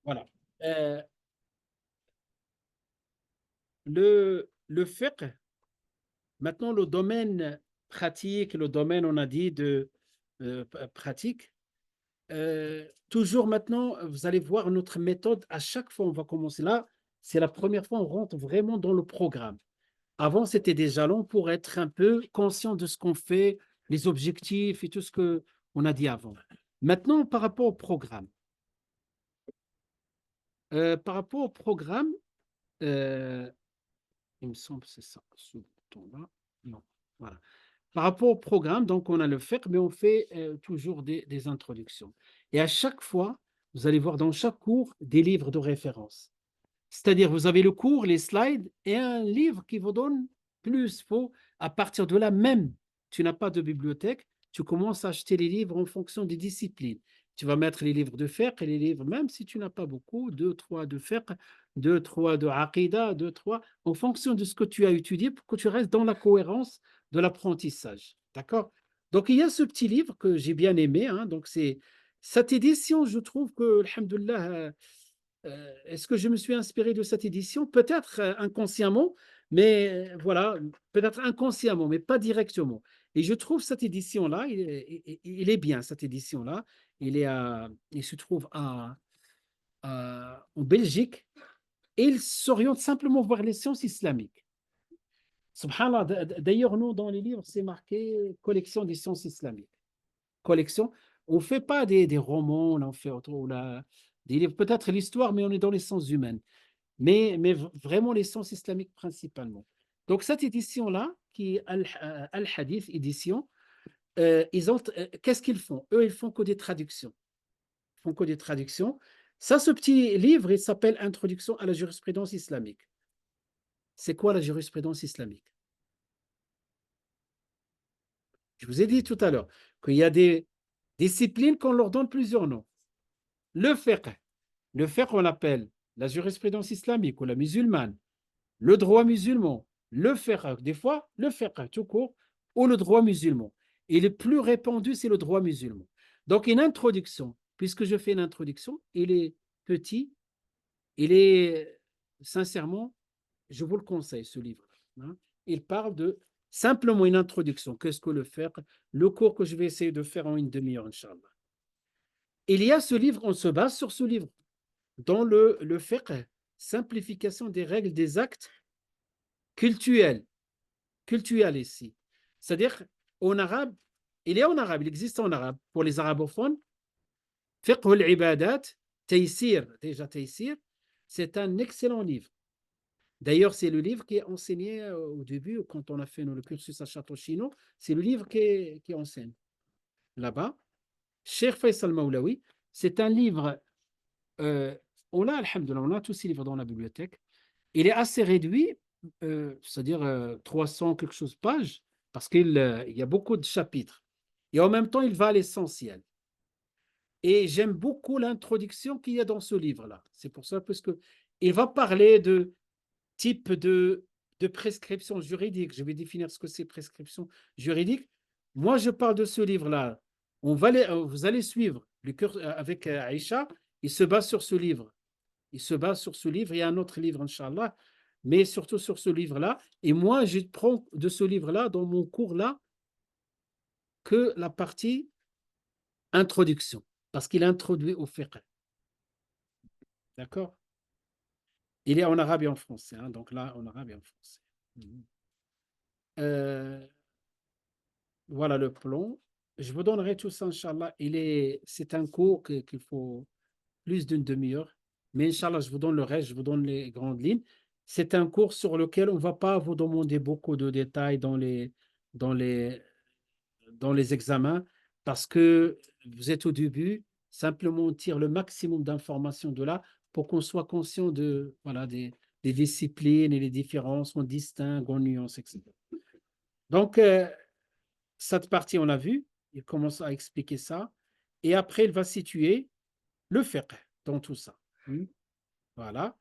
Voilà. Euh, le fiqh, maintenant le domaine pratique, le domaine, on a dit, de pratique, toujours maintenant, vous allez voir notre méthode, à chaque fois on va commencer là, c'est la première fois on rentre vraiment dans le programme. Avant, c'était des jalons pour être un peu conscient de ce qu'on fait, les objectifs et tout ce que on a dit avant. Maintenant, par rapport au programme. Par rapport au programme, euh, il me semble que c'est ça, ce bouton-là. Non, voilà. Par rapport au programme, donc on a le faire, mais on fait toujours des introductions. Et à chaque fois, vous allez voir dans chaque cours des livres de référence. C'est-à-dire, vous avez le cours, les slides et un livre qui vous donne plus. Faut, à partir de là, même, tu n'as pas de bibliothèque, tu commences à acheter les livres en fonction des disciplines. Tu vas mettre les livres de fiqh et les livres, même si tu n'as pas beaucoup, deux, trois de fiqh, deux, trois de aqidah, deux, trois, en fonction de ce que tu as étudié pour que tu restes dans la cohérence de l'apprentissage. D'accord? Donc, il y a ce petit livre que j'ai bien aimé. Hein, donc, c'est cette édition, je trouve que, alhamdoulilah, est-ce que je me suis inspiré de cette édition? Peut-être inconsciemment, mais voilà, peut-être inconsciemment, mais pas directement. Et je trouve cette édition-là, il est bien, cette édition-là. Il se trouve en Belgique et il s'oriente simplement vers les sciences islamiques. Subhanallah, d'ailleurs, nous, dans les livres, c'est marqué collection des sciences islamiques. Collection. On ne fait pas des romans, on en fait autre, des livres, peut-être l'histoire, mais on est dans les sciences humaines. Mais vraiment les sciences islamiques principalement. Donc cette édition-là, qui est Al-Hadith édition, qu'est-ce qu'ils font? Eux, ils font que des traductions. Ils font que des traductions. Ça, ce petit livre, il s'appelle Introduction à la jurisprudence islamique. C'est quoi la jurisprudence islamique? Je vous ai dit tout à l'heure qu'il y a des disciplines qu'on leur donne plusieurs noms. Le fiqh. Le fiqh, on l'appelle la jurisprudence islamique ou la musulmane. Le droit musulman, le fiqh, des fois le fiqh tout court, ou le droit musulman. Et le plus répandu, c'est le droit musulman. Donc, une introduction, puisque je fais une introduction, il est petit, il est, sincèrement, je vous le conseille, ce livre. Hein. Il parle de simplement une introduction. Qu'est-ce que le fiqh? Le cours que je vais essayer de faire en une demi-heure, Inch'Allah. Il y a ce livre, on se base sur ce livre, dans le fiqh, simplification des règles des actes cultuels. Culturel ici. C'est-à-dire, en arabe, il est en arabe, il existe en arabe. Pour les arabophones, Fiqh al-Ibadat, Taysir, déjà Taysir, c'est un excellent livre. D'ailleurs, c'est le livre qui est enseigné au début, quand on a fait le cursus à Château-Chinon, c'est le livre qui enseigne là-bas. Cheikh Faisal Maulawi, c'est un livre, euh, on a, alhamdoulilah, on a tous ces livres dans la bibliothèque. Il est assez réduit, c'est-à-dire 300 quelque chose pages, parce qu'il y a beaucoup de chapitres. Et en même temps, il va à l'essentiel. Et j'aime beaucoup l'introduction qu'il y a dans ce livre-là. C'est pour ça, parce que il va parler de type de prescription juridique. Je vais définir ce que c'est prescription juridique. Moi, je parle de ce livre-là. Vous allez suivre le cœur avec Aïcha. Il se base sur ce livre. Il se base sur ce livre. Il y a un autre livre, Inch'Allah, mais surtout sur ce livre-là. Et moi, je prends de ce livre-là, dans mon cours-là, que la partie introduction, parce qu'il introduit au fiqh. D'accord? Il est en arabe et en français. Hein, donc là, en arabe et en français. Euh, voilà le plan. Je vous donnerai tout ça, Inch'Allah. C'est un cours qu'il faut plus d'une demi-heure. Mais Inch'Allah, je vous donne le reste, je vous donne les grandes lignes. C'est un cours sur lequel on ne va pas vous demander beaucoup de détails dans les, dans les examens parce que vous êtes au début. Simplement, on tire le maximum d'informations de là pour qu'on soit conscient voilà, des disciplines et les différences, on distingue, on nuance, etc. Donc, cette partie, on l'a vu, il commence à expliquer ça. Et après, il va situer le fiqh dans tout ça. Voilà.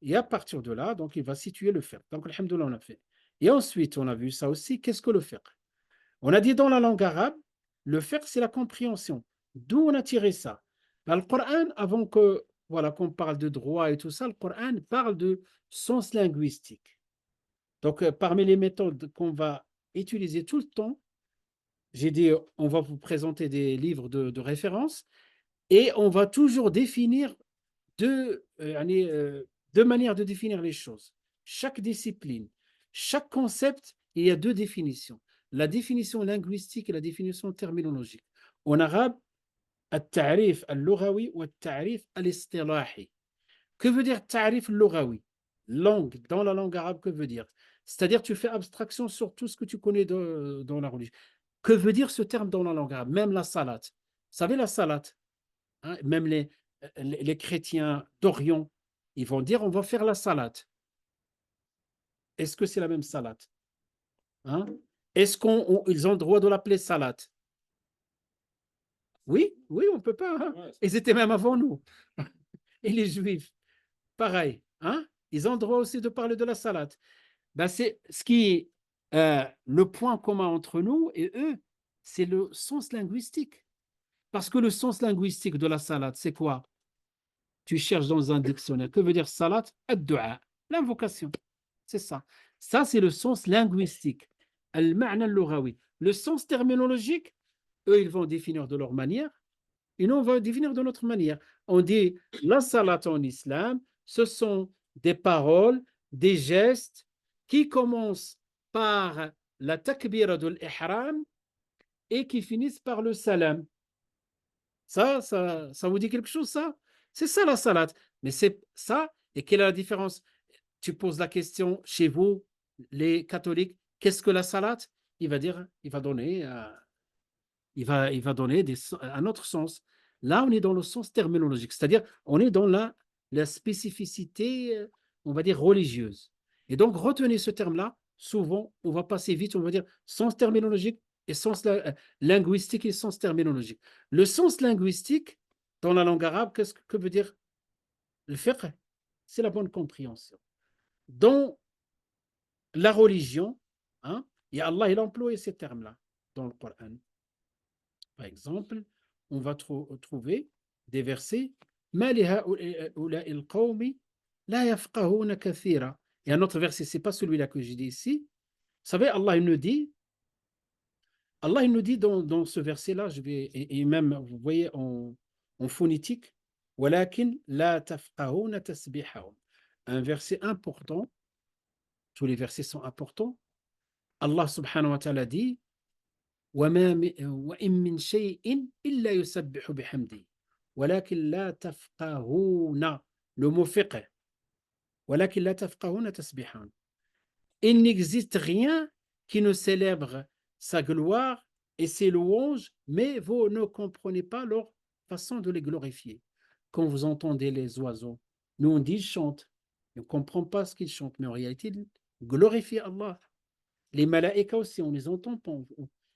Et à partir de là, donc, il va situer le fiqh. Donc, alhamdoulilah, on a fait. Et ensuite, on a vu ça aussi. Qu'est-ce que le fiqh? On a dit dans la langue arabe, le fiqh, c'est la compréhension. D'où on a tiré ça? Ben, le Coran, avant que voilà, qu'on parle de droit et tout ça, le Coran parle de sens linguistique. Donc, parmi les méthodes qu'on va utiliser tout le temps, j'ai dit, on va vous présenter des livres de référence et on va toujours définir deux manières de définir les choses. Chaque discipline, chaque concept, il y a deux définitions. La définition linguistique et la définition terminologique. En arabe, التعريف اللغوي والتعريف الاصطلاحي. Que veut dire تعريف اللغوي? Langue, dans la langue arabe, que veut dire? C'est-à-dire, tu fais abstraction sur tout ce que tu connais dans la religion. Que veut dire ce terme dans la langue arabe? Même la salat. Vous savez, la salat, hein, même les chrétiens d'Orient, ils vont dire on va faire la salade. Est-ce que c'est la même salade? Hein? Est-ce qu'ils ont le droit de l'appeler salade? Oui, oui, on ne peut pas. Hein? Ouais, ils étaient même avant nous. Et les juifs, pareil. Hein? Ils ont le droit aussi de parler de la salade. Ben, c'est ce qui est le point commun entre nous et eux, c'est le sens linguistique. Parce que le sens linguistique de la salade, c'est quoi? Tu cherches dans un dictionnaire. Que veut dire salat? Ad-du'a, l'invocation. C'est ça. Ça, c'est le sens linguistique. Al-ma'na al-lughawi. Le sens terminologique, eux, ils vont définir de leur manière et nous, on va définir de notre manière. On dit la salat en islam, ce sont des paroles, des gestes qui commencent par la takbira de l'ihram et qui finissent par le salam. Ça vous dit quelque chose, ça? C'est ça la salade. Mais c'est ça. Et quelle est la différence? Tu poses la question chez vous, les catholiques, qu'est-ce que la salade? Il va dire, il va donner un autre sens. Là, on est dans le sens terminologique, c'est-à-dire on est dans la spécificité, on va dire, religieuse. Et donc, retenez ce terme-là. Souvent, on va passer vite, on va dire sens terminologique et sens linguistique et sens terminologique. Le sens linguistique, dans la langue arabe, que veut dire le fiqh? C'est la bonne compréhension. Dans la religion, hein, et Allah, il a employé ces termes-là dans le Coran. Par exemple, on va trouver des versets ما لهؤلاء القوم لا يفقهون كثيرا. Et un autre verset, c'est pas celui-là que j'ai dit ici. Vous savez, Allah il nous dit dans ce verset-là, et même, vous voyez, en phonétique, ولكن لا تفقهون تسبيحهم. Un verset important, tous les versets sont importants. Allah subhanahu wa ta'ala dit وإن من شيء إلا يسبح بحمده ولكن لا تفقهون le mot fiqh ولكن لا تفقهون تسبيحهم. Il n'existe rien qui ne célèbre sa gloire et ses louanges, mais vous ne comprenez pas leur façon de les glorifier. Quand vous entendez les oiseaux, nous on dit ils chantent, on ne comprend pas ce qu'ils chantent, mais en réalité, ils glorifient Allah. Les malaïkas aussi, on les entend pas.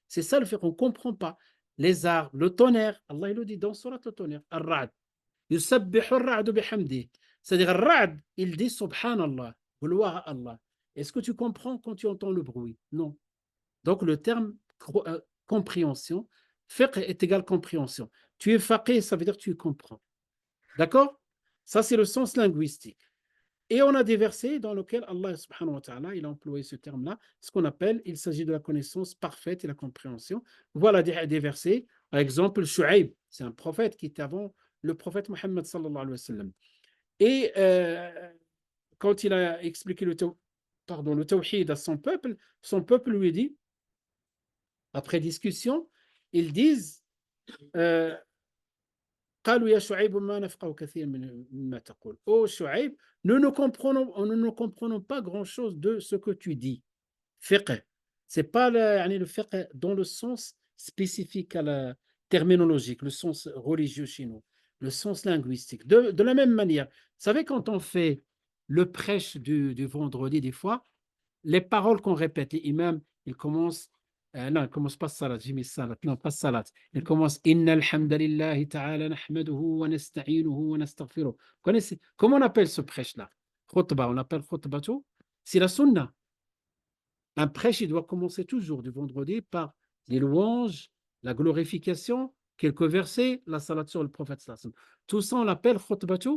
C'est ça le fait qu'on ne comprend pas. Les arbres, le tonnerre, Allah il le dit dans Surat le tonnerre, Ar-Ra'd. Yusabbihu ar-ra'du bihamdi. C'est-à-dire, Ar-Ra'd, il dit Subhanallah, gloire à Allah. Est-ce que tu comprends quand tu entends le bruit? Non. Donc, le terme compréhension, fiqh est égal compréhension. Tu es faqih, ça veut dire que tu comprends. D'accord? Ça, c'est le sens linguistique. Et on a des versets dans lesquels Allah subhanahu wa ta'ala, il a employé ce terme-là, ce qu'on appelle, il s'agit de la connaissance parfaite et la compréhension. Voilà des versets. Par exemple, Shu'aib, c'est un prophète qui était avant le prophète Mohammed sallallahu alayhi wa sallam. Et quand il a expliqué le tawhid à son peuple lui dit, après discussion, ils disent قالوا يا شعيب ما نفقه كثير مما تقول. Oh Shu'aib, nous ne comprenons pas grand-chose de ce que tu dis. Fiqh. C'est pas le fiqh dans le sens spécifique à la terminologique, le sens religieux chez nous, le sens linguistique. De la même manière, vous savez, quand on fait le prêche du vendredi, des fois, les paroles qu'on répète, les imams, ils commencent, non, ils ne commencent pas salat, j'ai mis salat, non, pas salat. Ils commencent Inna alhamdulillahi ta'ala nahmaduhu wa nasta'inuhu wa nastaghfiruh. Connaissez, comment on appelle ce prêche-là? Khutbah, on appelle khutbatu. C'est la sunna. Un prêche, il doit commencer toujours du vendredi par les louanges, la glorification, quelques versets, la salat sur le prophète sallallahu alayhi wa sallam. Tout ça, on l'appelle khutbatu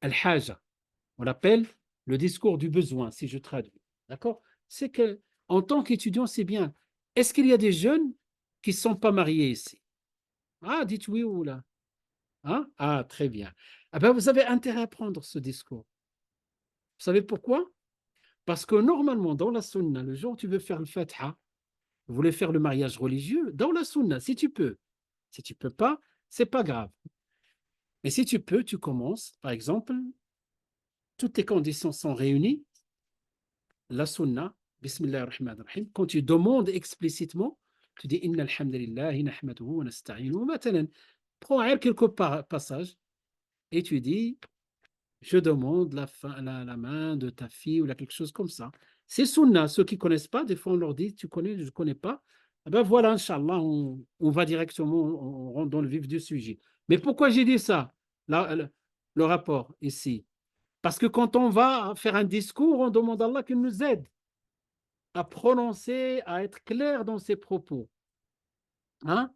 al-haja. On l'appelle le discours du besoin, si je traduis. D'accord? C'est que, en tant qu'étudiant, c'est bien. Est-ce qu'il y a des jeunes qui ne sont pas mariés ici? Ah, dites oui ou là. Hein? Ah, très bien. Ah ben, vous avez intérêt à prendre ce discours. Vous savez pourquoi? Parce que normalement, dans la sunna, le jour où tu veux faire le fatha, vous voulez faire le mariage religieux, dans la sunna, si tu peux. Si tu peux pas, c'est pas grave. Mais si tu peux, tu commences, par exemple, toutes les conditions sont réunies, la sunna, Bismillah ar-Rahman ar-Rahim, quand tu demandes explicitement, tu dis Inna alhamdulillahi nahmaduhu wa nasta'inuhu matalan. Prends quelques passages et tu dis je demande la main de ta fille ou quelque chose comme ça. C'est sunna. Ceux qui ne connaissent pas, des fois on leur dit tu connais, je ne connais pas. Eh ben voilà, Inch'Allah, on va directement, on rentre dans le vif du sujet. Mais pourquoi j'ai dit ça, là, le rapport ici? Parce que quand on va faire un discours, on demande à Allah qu'il nous aide à prononcer, à être clair dans ses propos. Hein?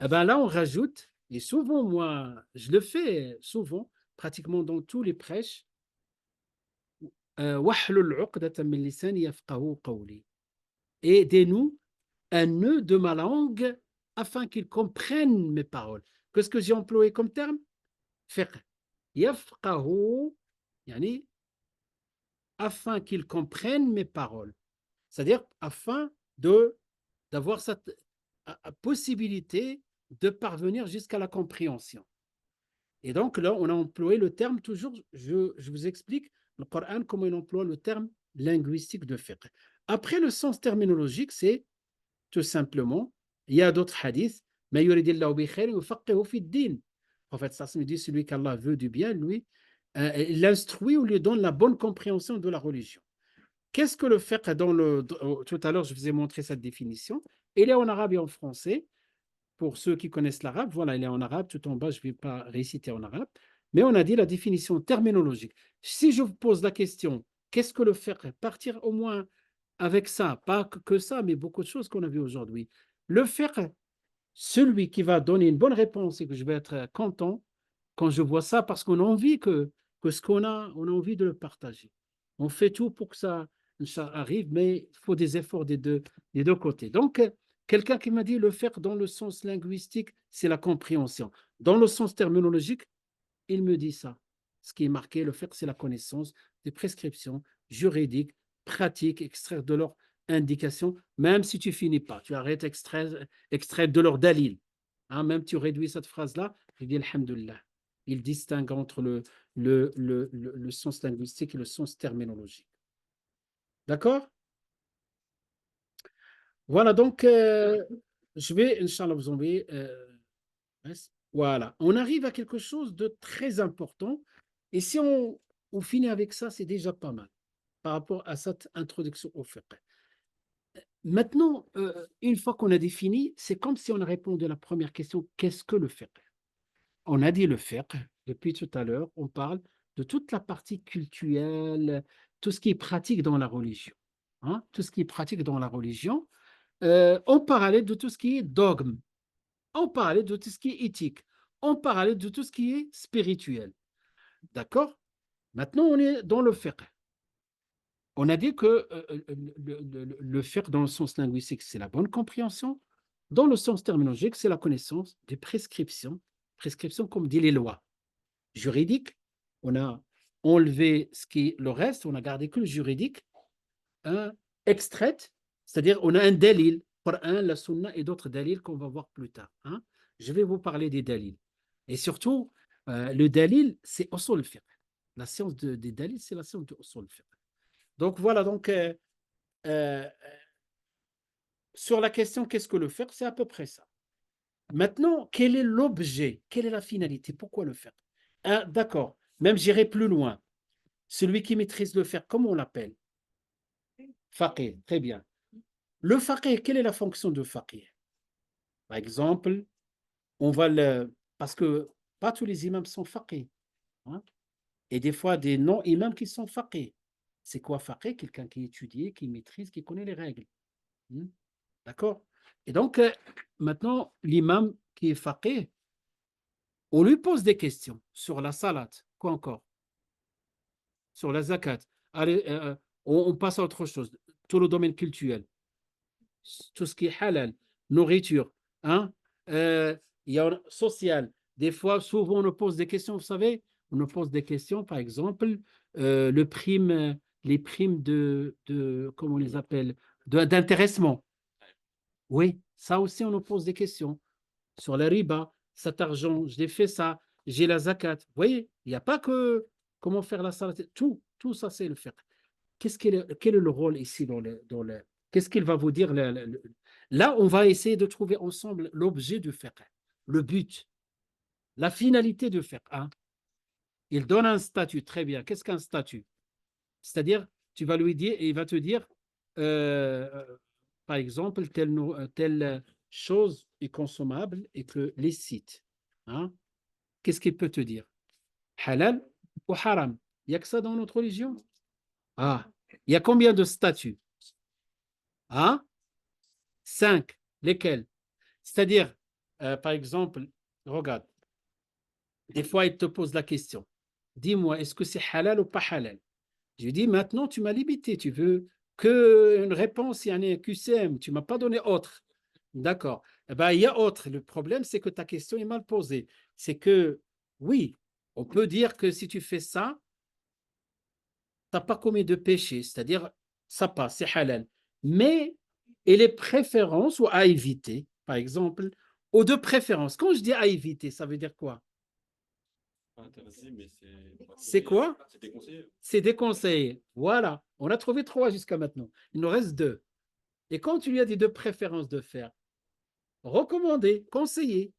Eh ben là, on rajoute, et souvent, moi, je le fais souvent, pratiquement dans tous les prêches, Wahlul uqdatan min lisani yafqahu qawli. Aidez-nous un nœud de ma langue afin qu'ils comprennent mes paroles. Qu'est-ce que j'ai employé comme terme? Fiqh. Yafqahu, yani, afin qu'ils comprennent mes paroles. C'est-à-dire afin d'avoir cette possibilité de parvenir jusqu'à la compréhension. Et donc là, on a employé le terme toujours, je vous explique le Coran, comment il emploie le terme linguistique de fiqh. Après, le sens terminologique, c'est tout simplement, il y a d'autres hadiths, mais yuridillahu bi khayrin yufaqihu fi din. En fait, ça me dit celui qu'Allah veut du bien, lui, il l'instruit ou lui donne la bonne compréhension de la religion. Qu'est-ce que le fiqh tout à l'heure, je vous ai montré cette définition. Il est en arabe et en français. Pour ceux qui connaissent l'arabe, voilà, il est en arabe. Tout en bas, je ne vais pas réciter en arabe. Mais on a dit la définition terminologique. Si je vous pose la question, qu'est-ce que le fiqh? Partir au moins avec ça, pas que ça, mais beaucoup de choses qu'on a vues aujourd'hui. Le fiqh, celui qui va donner une bonne réponse et que je vais être content quand je vois ça, parce qu'on a envie que ce qu'on a, on a envie de le partager. On fait tout pour que ça arrive, mais il faut des efforts des deux côtés. Donc, quelqu'un qui m'a dit le faire dans le sens linguistique, c'est la compréhension. Dans le sens terminologique, il me dit ça. Ce qui est marqué, le faire, c'est la connaissance des prescriptions juridiques, pratiques, extraire de leur indication, même si tu finis pas, tu arrêtes extraire de leur dalil. Hein, même tu réduis cette phrase-là, je dis Alhamdulillah. Il distingue entre le sens linguistique et le sens terminologique. D'accord? Voilà, donc je vais, Inch'Allah, vous envoyer. Voilà, on arrive à quelque chose de très important. Et si on finit avec ça, c'est déjà pas mal par rapport à cette introduction au fiqh. Maintenant, une fois qu'on a défini, c'est comme si on a répondu à la première question, qu'est-ce que le fiqh? On a dit le fiqh, depuis tout à l'heure, on parle de toute la partie cultuelle, tout ce qui est pratique dans la religion. Hein, tout ce qui est pratique dans la religion. On parlait de tout ce qui est dogme, on parlait de tout ce qui est éthique, on parlait de tout ce qui est spirituel. D'accord? Maintenant, on est dans le fiqh. On a dit que le fiqh, dans le sens linguistique, c'est la bonne compréhension. Dans le sens terminologique, c'est la connaissance des prescriptions. Prescriptions, comme dit les lois juridiques. On a enlevé ce qui est le reste, on a gardé que le juridique, extraite, c'est-à-dire on a un dalil, Coran, la sunna et d'autres dalils qu'on va voir plus tard. Hein. Je vais vous parler des dalils. Et surtout, le dalil, c'est usul al-fiqh. La science des dalils, c'est la science de usul al-fiqh. Donc voilà, donc euh, sur la question qu'est-ce que le fiqh, c'est à peu près ça. Maintenant, quel est l'objet? Quelle est la finalité? Pourquoi le fiqh? D'accord, même j'irai plus loin. Celui qui maîtrise le fiqh, comment on l'appelle? Faqih, très bien. Le faqih, quelle est la fonction de faqih? Par exemple, on va le... Parce que pas tous les imams sont faqih. Hein? Et des fois, des non-imams qui sont faqih. C'est quoi faqih? Quelqu'un qui étudie, qui maîtrise, qui connaît les règles. D'accord? Et donc, maintenant, l'imam qui est faqih, On lui pose des questions sur la salade. Quoi encore? Sur la zakat. Allez, on passe à autre chose. Tout le domaine culturel. Tout ce qui est halal, nourriture, hein? Il y a social. Des fois, souvent, on nous pose des questions, vous savez, on nous pose des questions, par exemple, le prime, les primes comment on les appelle, d'intéressement. Oui, ça aussi, on nous pose des questions. Sur la riba, cet argent, je l'ai fait ça, j'ai la zakat. Vous voyez, il n'y a pas que comment faire la salat. Tout ça, c'est le fiqh. Quel est le rôle ici qu'est-ce qu'il va vous dire là, on va essayer de trouver ensemble l'objet du fiqh, le but, la finalité du fiqh. Hein. Il donne un statut, très bien. Qu'est-ce qu'un statut? C'est-à-dire, tu vas lui dire, et il va te dire, par exemple, telle chose est consommable et que licite. Hein? Qu'est-ce qu'il peut te dire? Halal ou haram? Il n'y a que ça dans notre religion? Ah, il y a combien de statuts? Hein? 5. Lesquels? C'est-à-dire, par exemple, regarde, des fois, il te pose la question. Dis-moi, est-ce que c'est halal ou pas halal? Je lui dis, maintenant, tu m'as limité. Tu veux qu'une réponse, il y en ait un QCM. Tu ne m'as pas donné autre. D'accord. Eh ben, il y a autre. Le problème, c'est que ta question est mal posée. C'est que, oui, on peut dire que si tu fais ça, tu n'as pas commis de péché. C'est-à-dire, ça passe, c'est halal. Mais, et les préférences ou à éviter, par exemple, ou de préférence. Quand je dis à éviter, ça veut dire quoi? Intéressé, mais C'est quoi? c'est déconseillé. C'est déconseillé. Voilà. On a trouvé 3 jusqu'à maintenant. Il nous reste 2. Et quand tu lui as dit de préférence de faire, recommandé, conseillé.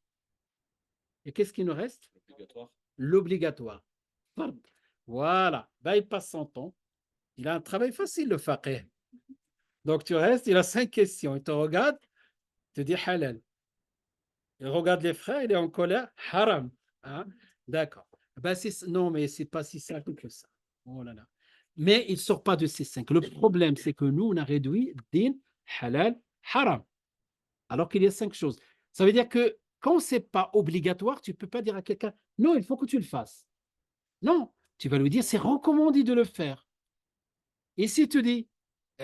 Et qu'est-ce qui nous reste? Obligatoire. L'obligatoire. Voilà. Ben, il passe son temps. Il a un travail facile, le faqih. Donc tu restes, il a 5 questions. Il te regarde, te dit halal. Il regarde les frères, il est en colère, haram. Hein? D'accord. Ben, non, mais c'est pas si simple que ça. Oh là là. Mais il ne sort pas de ces 5. Le problème, c'est que nous, on a réduit din, halal, haram. Alors qu'il y a 5 choses. Ça veut dire que quand ce n'est pas obligatoire, tu ne peux pas dire à quelqu'un, non, il faut que tu le fasses. Non, tu vas lui dire, c'est recommandé de le faire. Et si tu dis,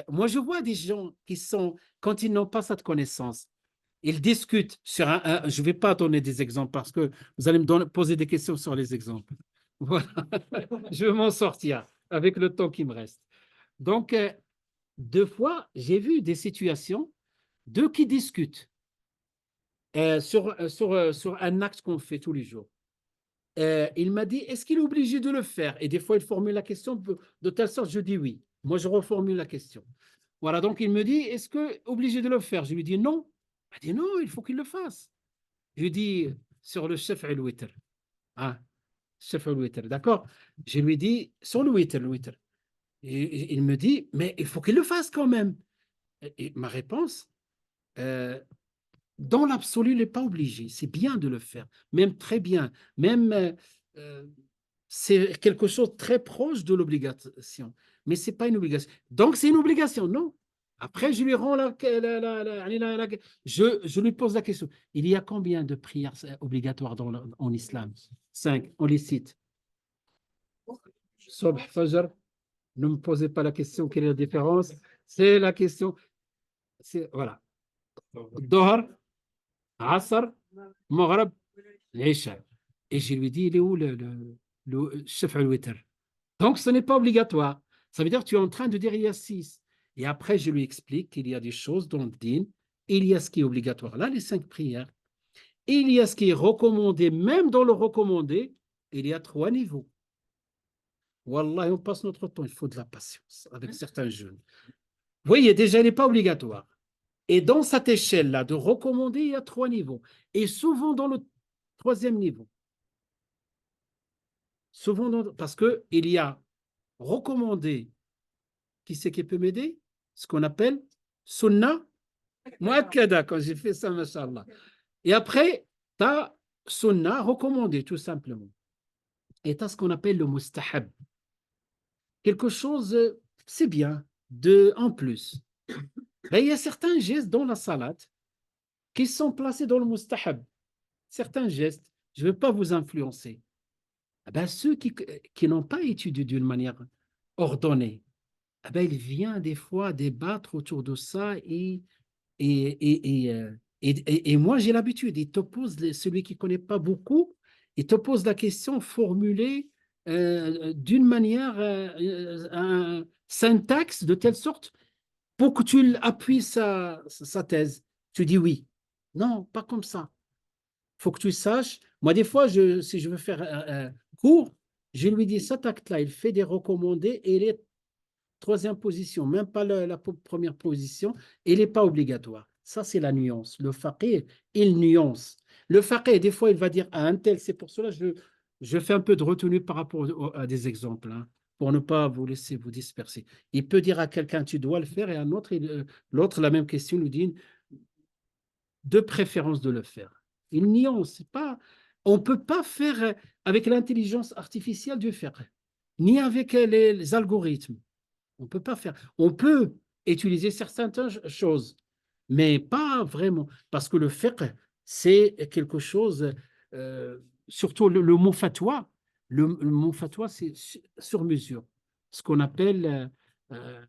moi je vois des gens qui sont, quand ils n'ont pas cette connaissance, ils discutent sur je ne vais pas donner des exemples parce que vous allez me poser des questions sur les exemples. Voilà, je vais m'en sortir avec le temps qui me reste. Donc, 2 fois, j'ai vu des situations, 2 qui discutent sur un acte qu'on fait tous les jours. Il m'a dit, est-ce qu'il est obligé de le faire? Et des fois, il formule la question de telle sorte, je dis oui. Moi, je reformule la question. Voilà, donc il me dit, est-ce que obligé de le faire? Je lui dis non. Il m'a dit non, il faut qu'il le fasse. Je lui dis sur le chef al-witr. Hein, chef al-witr, d'accord? Je lui dis sur le witr. Et il me dit, mais il faut qu'il le fasse quand même. Et ma réponse, euh, dans l'absolu, il n'est pas obligé. C'est bien de le faire, même très bien. Même, euh, c'est quelque chose de très proche de l'obligation. Mais ce n'est pas une obligation. Donc, c'est une obligation, non? Après, je lui rends je lui pose la question. Il y a combien de prières obligatoires en islam? 5. On les cite. Subh, Fajr. Ne me posez pas la question, quelle est la différence? C'est la question. Voilà. Dohar, Asr, Maghrib, Isha. Et je lui dis, il est où le chef al-witr? Donc, ce n'est pas obligatoire. Ça veut dire que tu es en train de dire il y a 6. Et après, je lui explique qu'il y a des choses dans le din. Il y a ce qui est obligatoire. Là, les 5 prières. Il y a ce qui est recommandé. Même dans le recommandé, il y a 3 niveaux. Wallah, on passe notre temps. Il faut de la patience avec certains jeunes. Vous voyez, déjà, il n'est pas obligatoire. Et dans cette échelle-là de recommander, il y a 3 niveaux. Et souvent dans le 3e niveau. Parce qu'il y a recommandé, qui c'est qui peut m'aider? Ce qu'on appelle sunnah muakkada, quand j'ai fait ça, mashallah. Et après, tu as sunnah recommandé, tout simplement. Et tu as ce qu'on appelle le mustahab. Quelque chose, c'est bien, en plus. Ben, il y a certains gestes dans la salade qui sont placés dans le mustahab. Certains gestes. je ne veux pas vous influencer. Eh ben, ceux qui n'ont pas étudié d'une manière ordonnée, eh ben, il vient des fois débattre autour de ça et moi, j'ai l'habitude, il te pose, celui qui ne connaît pas beaucoup, il te pose la question formulée d'une manière, un syntaxe de telle sorte pour que tu appuies sa thèse. Tu dis oui. Non, pas comme ça. Il faut que tu saches. Moi, des fois, si je veux faire un cours, je lui dis cet acte-là, il fait des recommandés et il est troisième position, même pas la première position, il n'est pas obligatoire. Ça, c'est la nuance. Le faqih, il nuance. Le faqih, des fois, il va dire à un tel, c'est pour cela que je fais un peu de retenue par rapport à des exemples, hein, pour ne pas vous laisser vous disperser. Il peut dire à quelqu'un, tu dois le faire, et à un autre, l'autre, la même question, lui dit, de préférence de le faire. Il nuance. C'est pas, on ne peut pas faire avec l'intelligence artificielle du fiqh, ni avec les algorithmes. On ne peut pas faire. On peut utiliser certaines choses, mais pas vraiment. Parce que le fiqh, c'est quelque chose, surtout le mot fatwa, le mot fatwa, c'est sur mesure. Ce qu'on appelle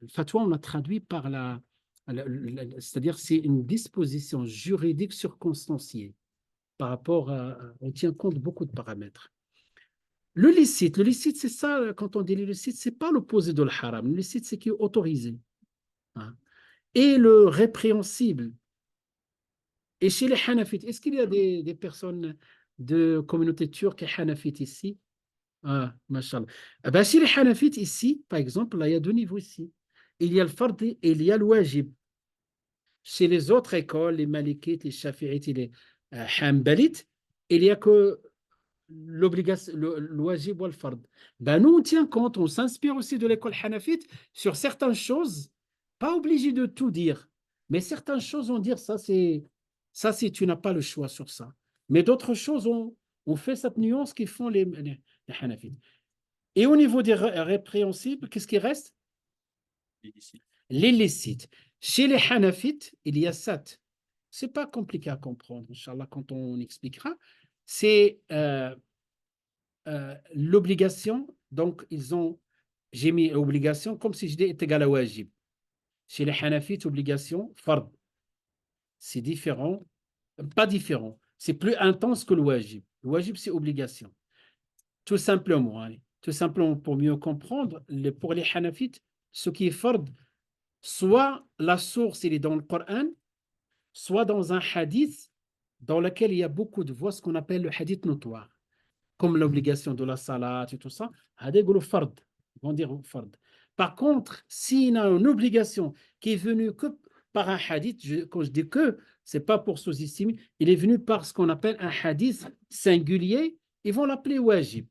fatwa, on a traduit par c'est-à-dire c'est une disposition juridique circonstanciée par rapport on tient compte de beaucoup de paramètres. Le licite, c'est ça, quand on dit le licite, c'est pas l'opposé de l'haram. Le licite, c'est qui est autorisé, hein. Et le répréhensible. Et chez les Hanafites, est-ce qu'il y a des personnes de communauté turque et Hanafites ici? Ah, mashallah. Ah ben, chez les Hanafites ici, par exemple, là, il y a deux niveaux ici. Il y a le fard et il y a le wajib. Chez les autres écoles, les Malikites, les Shafi'ites et les Hanbalites, il n'y a que l'obligation, le wajib ou le fard. Ben, nous, on tient compte, on s'inspire aussi de l'école hanafite sur certaines choses, pas obligé de tout dire, mais certaines choses, on dit ça, c'est tu n'as pas le choix sur ça. Mais d'autres choses, on fait cette nuance qui font les hanafites. Et au niveau des répréhensibles, qu'est-ce qui reste? L'illicite. Chez les hanafites, il y a sept. C'est pas compliqué à comprendre, Inch'Allah, quand on expliquera. C'est l'obligation, donc j'ai mis obligation comme si je dis est égal à wajib. Chez les Hanafites, obligation, fard. C'est différent, pas différent, c'est plus intense que le wajib. Le wajib, c'est obligation. Tout simplement, allez, tout simplement pour mieux comprendre, pour les Hanafites, ce qui est fard, soit la source, il est dans le Coran, soit dans un hadith dans lequel il y a beaucoup de voix, ce qu'on appelle le hadith notoire, comme l'obligation de la salat et tout ça, fard. Ils vont dire fard. Par contre, s'il y a une obligation qui est venue que par un hadith, quand je dis que, c'est pas pour sous-estimer, il est venu par ce qu'on appelle un hadith singulier, ils vont l'appeler wajib.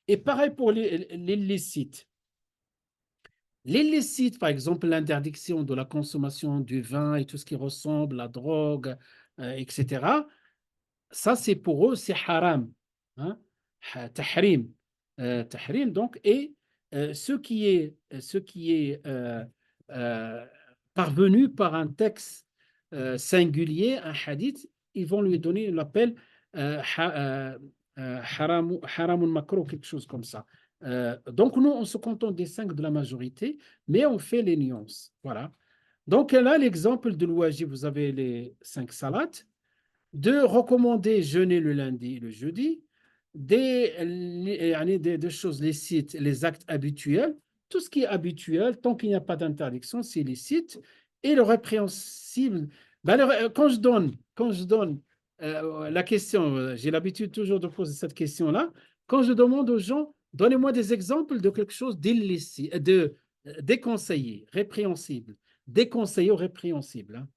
Et pareil pour l'illicite. L'illicite, par exemple, l'interdiction de la consommation du vin et tout ce qui ressemble à la drogue, etc., ça, c'est pour eux, c'est haram. Hein? Tahrim. Tahrim, donc, et ce qui est euh, parvenu par un texte singulier, un hadith, ils vont lui donner l'appel haramun makro, quelque chose comme ça. Donc, nous, on se contente des 5 de la majorité, mais on fait les nuances. Voilà. Donc, là, l'exemple de l'ouajib, vous avez les 5 salats de recommander jeûner le lundi et le jeudi, des choses licites, les actes habituels, tout ce qui est habituel, tant qu'il n'y a pas d'interdiction, c'est licite. Et le répréhensible, ben, quand je donne la question, j'ai l'habitude toujours de poser cette question-là, quand je demande aux gens, donnez-moi des exemples de quelque chose d'illicite, déconseillé, répréhensible, déconseillé ou répréhensible, hein.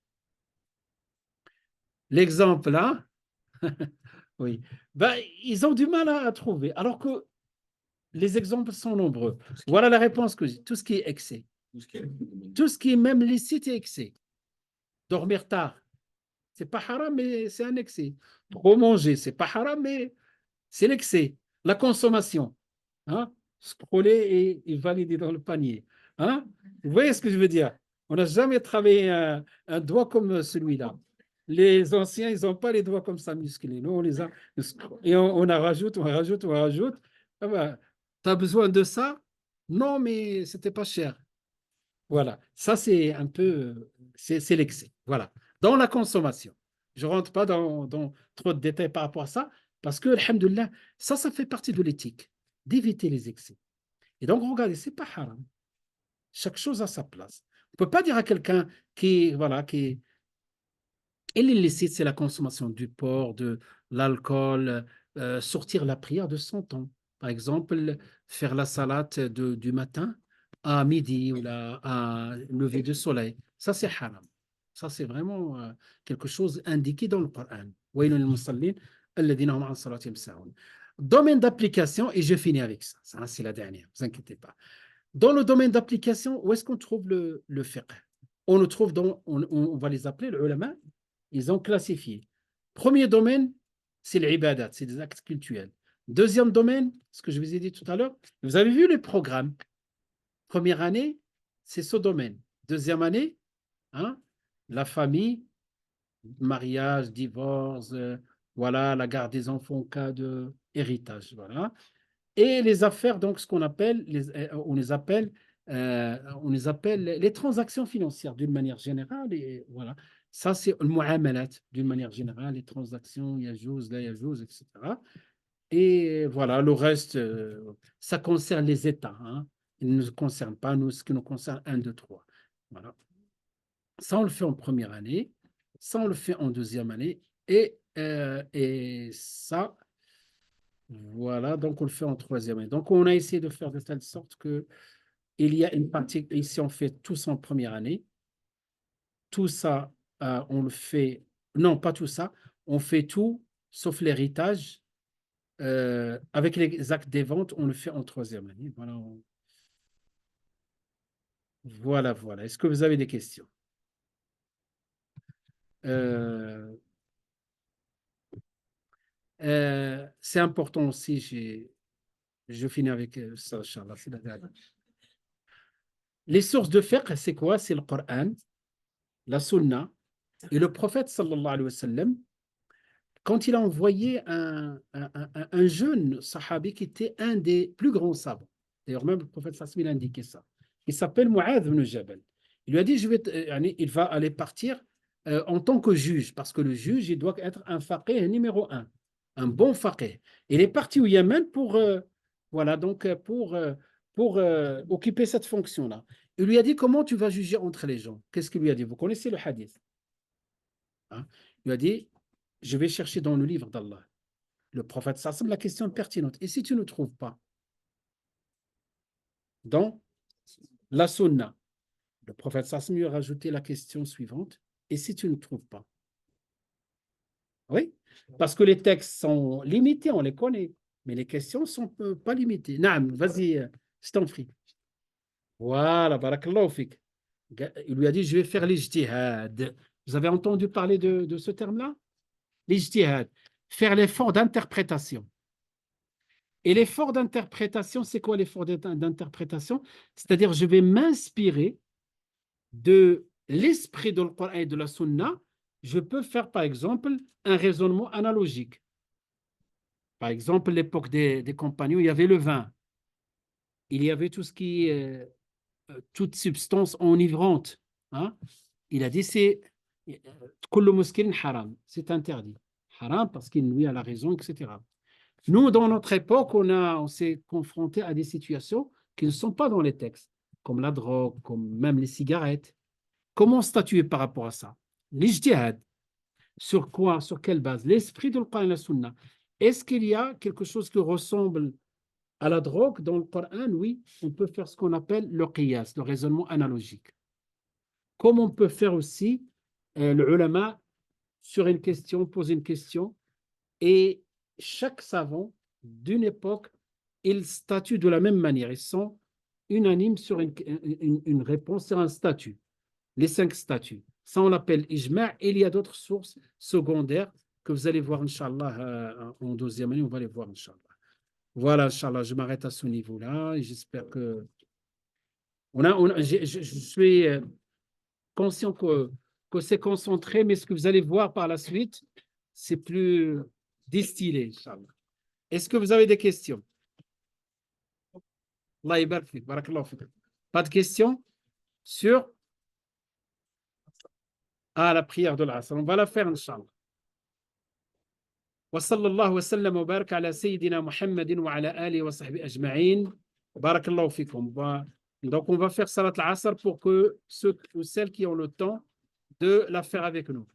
L'exemple là, oui, ben, ils ont du mal à trouver, alors que les exemples sont nombreux. Voilà la réponse que j'ai. Tout ce qui est excès. Tout ce qui est même licite est excès. Dormir tard, c'est pas haram, mais c'est un excès. Trop manger, c'est pas haram, mais c'est l'excès. La consommation, hein? Scroller et valider dans le panier. Hein? Vous voyez ce que je veux dire? On n'a jamais travaillé un doigt comme celui-là. Les anciens, ils n'ont pas les doigts comme ça musclés. Nous, on les a. Et on en rajoute, on rajoute, on rajoute. Ah ben, tu as besoin de ça? Non, mais c'était pas cher. Voilà. Ça, c'est un peu. C'est l'excès. Voilà. Dans la consommation. Je ne rentre pas dans trop de détails par rapport à ça, parce que, alhamdoulilah, ça fait partie de l'éthique, d'éviter les excès. Et donc, regardez, c'est pas haram. Chaque chose a sa place. On ne peut pas dire à quelqu'un voilà, et l'illicite, c'est la consommation du porc, de l'alcool, sortir la prière de son temps. Par exemple, faire la salade du matin à midi ou à lever du soleil. Ça, c'est haram. Ça, c'est vraiment quelque chose indiqué dans le Coran. Waylun lil-musallin, alladhina hum an salatihim sahun. Domaine d'application, et je finis avec ça. Ça, c'est la dernière, ne vous inquiétez pas. Dans le domaine d'application, où est-ce qu'on trouve le fiqh? On le trouve on va les appeler le ulama, ils ont classifié. Premier domaine, c'est l'ibadat, c'est des actes cultuels. Deuxième domaine, ce que je vous ai dit tout à l'heure, vous avez vu les programmes. Première année, c'est ce domaine. Deuxième année, hein, la famille, mariage, divorce, voilà, la garde des enfants en cas de héritage, voilà. Et les affaires, donc, ce qu'on appelle, on les appelle les transactions financières d'une manière générale. Et voilà, ça, c'est le mu'amalat d'une manière générale, les transactions, yajouz, la yajouz, etc. Et voilà, le reste, ça concerne les États. Hein. Il ne nous concerne pas, nous, ce qui nous concerne, un, deux, trois. Voilà. Ça, on le fait en première année. Ça, on le fait en deuxième année. Et ça, voilà, donc on le fait en troisième année. Donc on a essayé de faire de telle sorte que il y a une partie, ici on fait tout ça en première année. Tout ça, on le fait, non, pas tout ça, on fait tout sauf l'héritage. Avec les actes des ventes, on le fait en troisième année. Voilà, voilà, voilà. Est-ce que vous avez des questions? Euh, c'est important aussi, je finis avec ça, Inch'Allah, c'est la dernière. Les sources de fiqh, c'est quoi? C'est le Coran, la Sunna. Et le prophète, sallallahu alayhi wa sallam, quand il a envoyé un jeune sahabi qui était un des plus grands savants, d'ailleurs même le prophète sallallahu alayhi wa sallam, il a indiqué ça, il s'appelle Mu'adh ibn Jabal. Il lui a dit, il va aller partir en tant que juge, parce que le juge, il doit être un faqih numéro un bon faqih. Il est parti au Yémen voilà, donc occuper cette fonction-là. Il lui a dit, comment tu vas juger entre les gens? Qu'est-ce qu'il lui a dit? Vous connaissez le hadith? Hein? Il lui a dit, je vais chercher dans le livre d'Allah. Le prophète sallam, la question pertinente. Et si tu ne trouves pas dans la sunna, le prophète sallam lui a rajouté la question suivante. Et si tu ne trouves pas? Oui, parce que les textes sont limités, on les connaît, mais les questions ne sont pas limitées. Naam, vas-y, je t'en prie. Voilà, barakallahu fik. Il lui a dit, je vais faire l'ijtihad. Vous avez entendu parler de ce terme-là? L'ijtihad. Faire l'effort d'interprétation. Et l'effort d'interprétation, c'est quoi l'effort d'interprétation? C'est-à-dire, je vais m'inspirer de l'esprit de Coran et de la Sunna. Je peux faire, par exemple, un raisonnement analogique. Par exemple, l'époque des compagnons, il y avait le vin. Il y avait tout ce qui est toute substance enivrante. Hein? Il a dit, c'est kullu muskirin haram. C'est interdit. Haram parce qu'il nuit à la raison, etc. Nous, dans notre époque, on s'est confronté à des situations qui ne sont pas dans les textes, comme la drogue, comme même les cigarettes. Comment statuer par rapport à ça? L'ijtihad. Sur quoi? Sur quelle base? L'esprit de Coran et la Sunna. Est-ce qu'il y a quelque chose qui ressemble à la drogue dans le Coran? Oui, on peut faire ce qu'on appelle le qiyas, le raisonnement analogique. Comme on peut faire aussi le ulama sur une question, poser une question, et chaque savant d'une époque, ils statuent de la même manière. Ils sont unanimes sur une réponse, sur un statut. Les 5 statuts. Ça, on l'appelle ijma'. Et il y a d'autres sources secondaires que vous allez voir, Inch'Allah, en deuxième année. On va les voir, Inch'Allah. Voilà, Inch'Allah, je m'arrête à ce niveau-là. Et j'espère que... je suis conscient que que c'est concentré, mais ce que vous allez voir par la suite, c'est plus distillé, Inch'Allah. Est-ce que vous avez des questions? Allah yabarak fik, barakallahu fik. Pas de questions sur la prière de l'Asr? On va la faire, Inch'Allah. وصلى الله وسلم وبارك على سيدنا محمد وعلى آله وصحبه أجمعين. بارك الله فيكم. Donc, on va faire Salat al-Asr pour que ceux ou celles qui ont le temps de la faire avec nous.